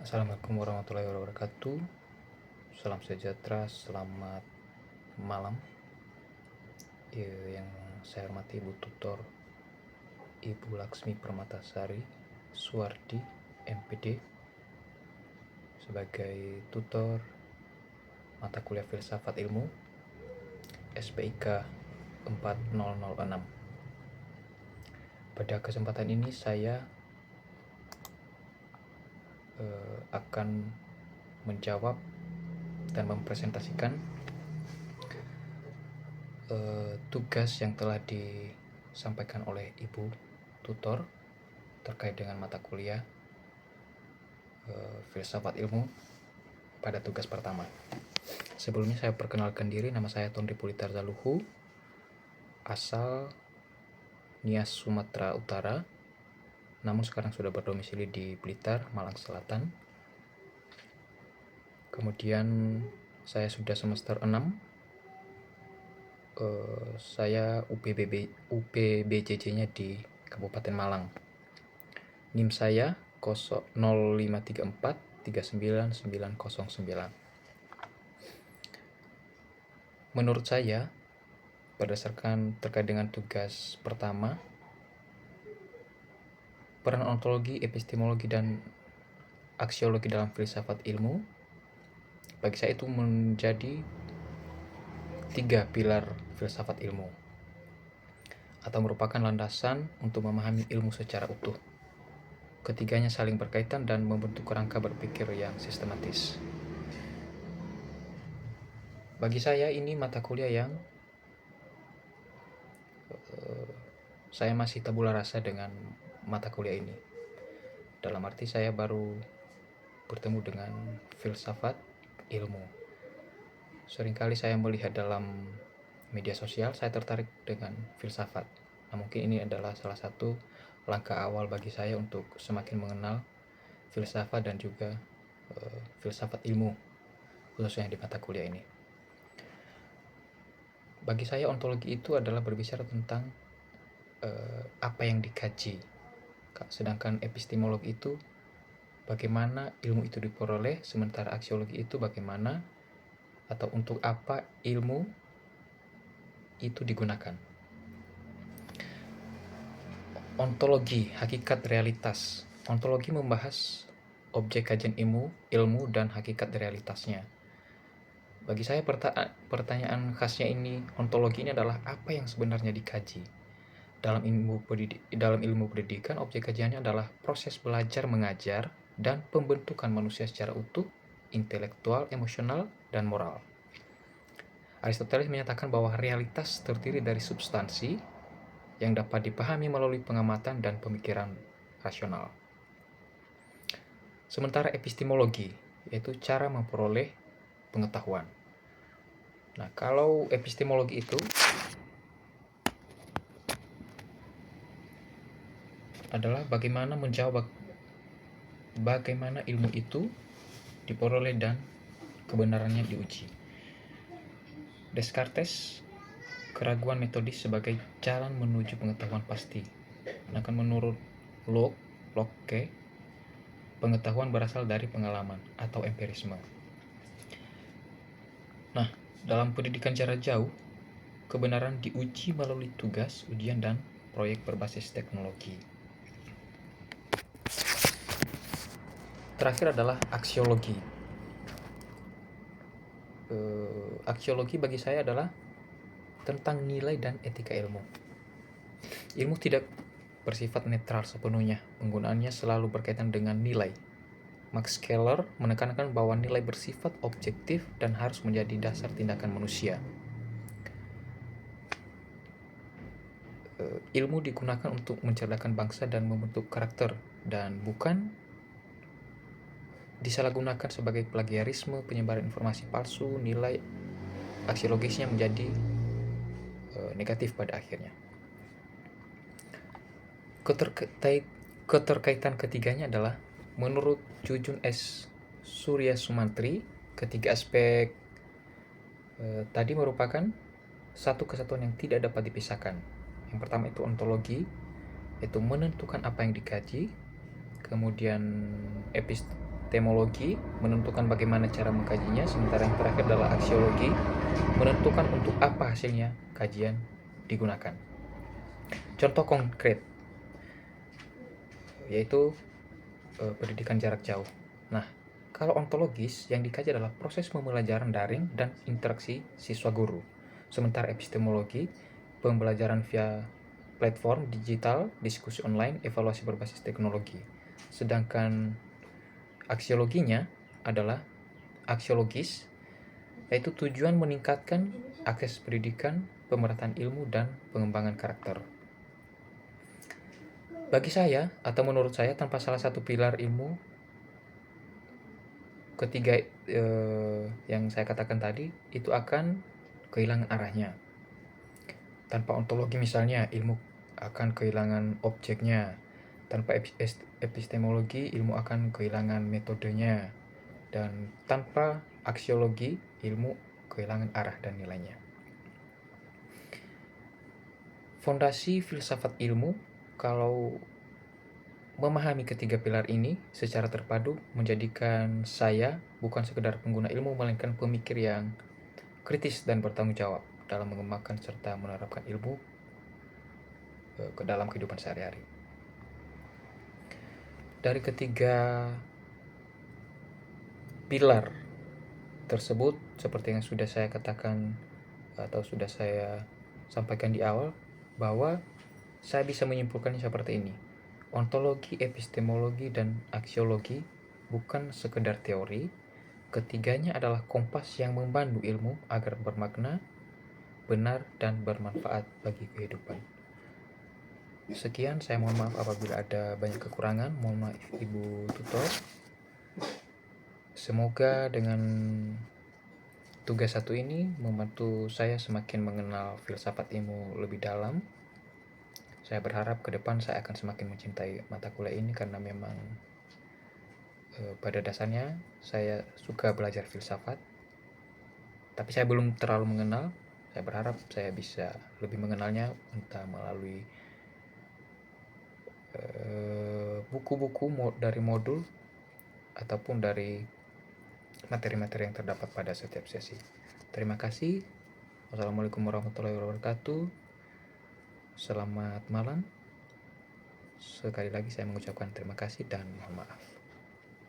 Assalamualaikum warahmatullahi wabarakatuh. Salam sejahtera, selamat malam. Yang saya hormati Ibu Tutor Ibu Laksmi Permatasari Suwardi, MPD, sebagai tutor mata kuliah Filsafat Ilmu SPIK 4006. Pada kesempatan ini saya akan menjawab dan mempresentasikan tugas yang telah disampaikan oleh Ibu Tutor terkait dengan mata kuliah Filsafat Ilmu pada tugas pertama. Sebelumnya saya perkenalkan diri, nama saya Tonri Pulitar Zaluhu, asal Nias, Sumatera Utara, namun sekarang sudah berdomisili di Blitar, Malang Selatan. Kemudian saya sudah semester 6. Saya UPBJJ-nya di Kabupaten Malang. NIM saya 0534 399909. Menurut saya, berdasarkan terkait dengan tugas pertama, peran ontologi, epistemologi, dan aksiologi dalam filsafat ilmu, bagi saya itu menjadi 3 pilar filsafat ilmu, atau merupakan landasan untuk memahami ilmu secara utuh. Ketiganya saling berkaitan dan membentuk kerangka berpikir yang sistematis. Bagi saya ini mata kuliah yang saya masih tabula rasa dengan mata kuliah ini. Dalam arti saya baru bertemu dengan filsafat ilmu. Seringkali saya melihat dalam media sosial, saya tertarik dengan filsafat. Nah, mungkin ini adalah salah satu langkah awal bagi saya untuk semakin mengenal filsafat dan juga filsafat ilmu, khususnya di mata kuliah ini. Bagi saya ontologi itu adalah berbicara tentang apa yang dikaji, sedangkan epistemologi itu bagaimana ilmu itu diperoleh, sementara aksiologi itu bagaimana atau untuk apa ilmu itu digunakan. Ontologi, hakikat realitas. Ontologi membahas objek kajian ilmu dan hakikat realitasnya. Bagi saya pertanyaan khasnya ini, ontologi ini adalah apa yang sebenarnya dikaji. Dalam ilmu pendidikan, objek kajiannya adalah proses belajar mengajar dan pembentukan manusia secara utuh, intelektual, emosional, dan moral. Aristoteles menyatakan bahwa realitas terdiri dari substansi yang dapat dipahami melalui pengamatan dan pemikiran rasional. Sementara epistemologi, yaitu cara memperoleh pengetahuan. Nah, kalau epistemologi itu adalah bagaimana menjawab bagaimana ilmu itu diperoleh dan kebenarannya diuji. Descartes keraguan metodis sebagai jalan menuju pengetahuan pasti. Sedangkan menurut Locke, pengetahuan berasal dari pengalaman atau empirisme. Nah, dalam pendidikan jarak jauh, kebenaran diuji melalui tugas, ujian, dan proyek berbasis teknologi. Terakhir adalah aksiologi. Aksiologi bagi saya adalah tentang nilai dan etika ilmu. Ilmu tidak bersifat netral sepenuhnya, penggunaannya selalu berkaitan dengan nilai. Max Keller menekankan bahwa nilai bersifat objektif dan harus menjadi dasar tindakan manusia. Ilmu digunakan untuk mencerdaskan bangsa dan membentuk karakter, dan bukan disalahgunakan sebagai plagiarisme, penyebaran informasi palsu. Nilai aksiologisnya menjadi negatif pada akhirnya. Keterkaitan ketiganya adalah menurut Jujun S. Surya Sumantri, ketiga aspek tadi merupakan satu kesatuan yang tidak dapat dipisahkan. Yang pertama itu ontologi, yaitu menentukan apa yang dikaji. Kemudian epistemologi, menentukan bagaimana cara mengkajinya, sementara yang terakhir adalah aksiologi, menentukan untuk apa hasilnya kajian digunakan. Contoh konkret yaitu pendidikan jarak jauh. Nah, kalau ontologis yang dikaji adalah proses pembelajaran daring dan interaksi siswa guru. Sementara epistemologi, pembelajaran via platform digital, diskusi online, evaluasi berbasis teknologi. Sedangkan aksiologinya adalah aksiologis, yaitu tujuan meningkatkan akses pendidikan, pemerataan ilmu, dan pengembangan karakter. Bagi saya, atau menurut saya, tanpa salah satu pilar ilmu ketiga yang saya katakan tadi, itu akan kehilangan arahnya. Tanpa ontologi misalnya, ilmu akan kehilangan objeknya. Tanpa epistemologi, ilmu akan kehilangan metodenya. Dan tanpa aksiologi, ilmu kehilangan arah dan nilainya. Fondasi filsafat ilmu, kalau memahami ketiga pilar ini secara terpadu, menjadikan saya bukan sekedar pengguna ilmu, melainkan pemikir yang kritis dan bertanggung jawab dalam mengembangkan serta menerapkan ilmu ke dalam kehidupan sehari-hari. Dari ketiga pilar tersebut, seperti yang sudah saya katakan atau sudah saya sampaikan di awal, bahwa saya bisa menyimpulkannya seperti ini. Ontologi, epistemologi, dan aksiologi bukan sekedar teori. Ketiganya adalah kompas yang membantu ilmu agar bermakna, benar, dan bermanfaat bagi kehidupan. Sekian, saya mohon maaf apabila ada banyak kekurangan. Mohon maaf Ibu Tutor. Semoga dengan tugas satu ini membantu saya semakin mengenal filsafat ilmu lebih dalam. Saya berharap ke depan saya akan semakin mencintai mata kuliah ini karena memang pada dasarnya saya suka belajar filsafat. Tapi saya belum terlalu mengenal. Saya berharap saya bisa lebih mengenalnya entah melalui buku-buku dari modul ataupun dari materi-materi yang terdapat pada setiap sesi. Terima kasih. Wassalamualaikum warahmatullahi wabarakatuh. Selamat malam. Sekali lagi saya mengucapkan terima kasih dan mohon maaf.